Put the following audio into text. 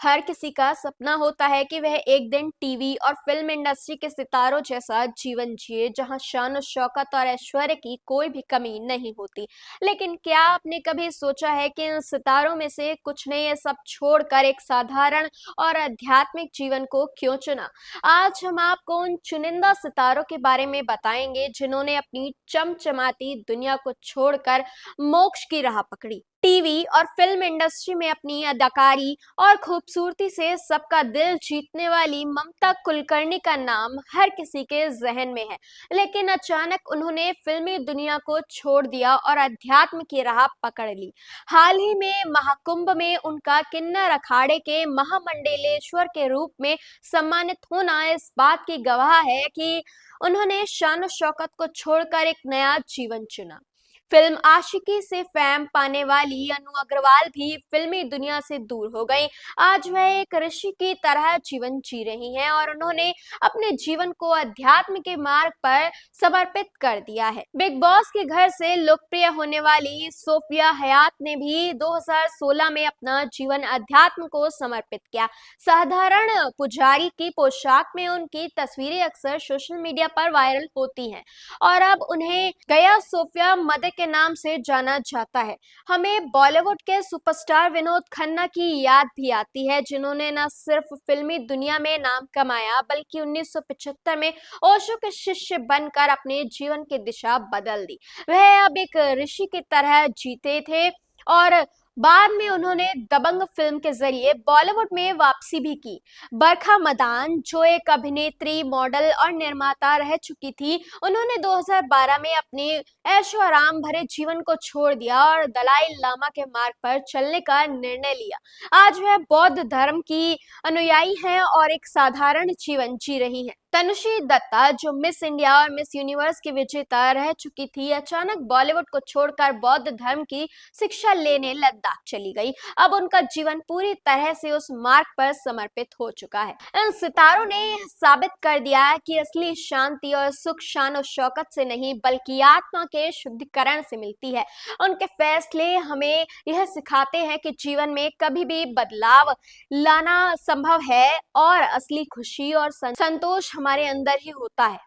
हर किसी का सपना होता है कि वह एक दिन टीवी और फिल्म इंडस्ट्री के सितारों जैसा जीवन जिए जहां शान शौकत और ऐश्वर्य की कोई भी कमी नहीं होती। लेकिन क्या आपने कभी सोचा है कि इन सितारों में से कुछ ने ये सब छोड़कर एक साधारण और आध्यात्मिक जीवन को क्यों चुना? आज हम आपको उन चुनिंदा सितारों के बारे में बताएंगे जिन्होंने अपनी चमचमाती दुनिया को छोड़कर मोक्ष की राह पकड़ी। टीवी और फिल्म इंडस्ट्री में अपनी अदाकारी और खूबसूरती से सबका दिल जीतने वाली ममता कुलकर्णी का नाम हर किसी के जहन में है। लेकिन अचानक उन्होंने फिल्मी दुनिया को छोड़ दिया और अध्यात्म की राह पकड़ ली। हाल ही में महाकुंभ में उनका किन्नर अखाड़े के महामंडलेश्वर के रूप में सम्मानित होना इस बात की गवाह है कि उन्होंने शान शौकत को छोड़कर एक नया जीवन चुना। फिल्म आशिकी से फेम पाने वाली अनु अग्रवाल भी फिल्मी दुनिया से दूर हो गई। आज वह एक ऋषि की तरह जीवन जी रही हैं और उन्होंने अपने जीवन को अध्यात्म के मार्ग पर समर्पित कर दिया है। बिग बॉस के घर से लोकप्रिय होने वाली सोफिया हयात ने भी 2016 में अपना जीवन अध्यात्म को समर्पित किया। साधारण पुजारी की पोशाक में उनकी तस्वीरें अक्सर सोशल मीडिया पर वायरल होती हैं और अब उन्हें गया सोफिया मदर के नाम से जाना जाता है। हमें बॉलीवुड के सुपरस्टार विनोद खन्ना की याद भी आती है, जिन्होंने न सिर्फ फिल्मी दुनिया में नाम कमाया बल्कि 1975 में ओशो के शिष्य बनकर अपने जीवन की दिशा बदल दी। वह अब एक ऋषि की तरह जीते थे और बाद में उन्होंने दबंग फिल्म के जरिए बॉलीवुड में वापसी भी की। बरखा मदान, जो एक अभिनेत्री, मॉडल और निर्माता रह चुकी थी, उन्होंने 2012 में अपने ऐशो आराम भरे जीवन को छोड़ दिया और दलाई लामा के मार्ग पर चलने का निर्णय लिया। आज वह बौद्ध धर्म की अनुयायी हैं और एक साधारण जीवन जी रही हैं। तनुश्री दत्ता, जो मिस इंडिया और मिस यूनिवर्स की विजेता रह चुकी थी, अचानक बॉलीवुड को छोड़कर बौद्ध धर्म की शिक्षा लेने लद्दाख चली गई। अब उनका जीवन पूरी तरह से उस मार्ग पर समर्पित हो चुका है। इन सितारों ने यह साबित कर दिया है कि असली शांति और सुख शान और शौकत से नहीं बल्कि आत्मा के शुद्धिकरण से मिलती है। उनके फैसले हमें यह सिखाते हैं कि जीवन में कभी भी बदलाव लाना संभव है और असली खुशी और संतोष हमारे अंदर ही होता है।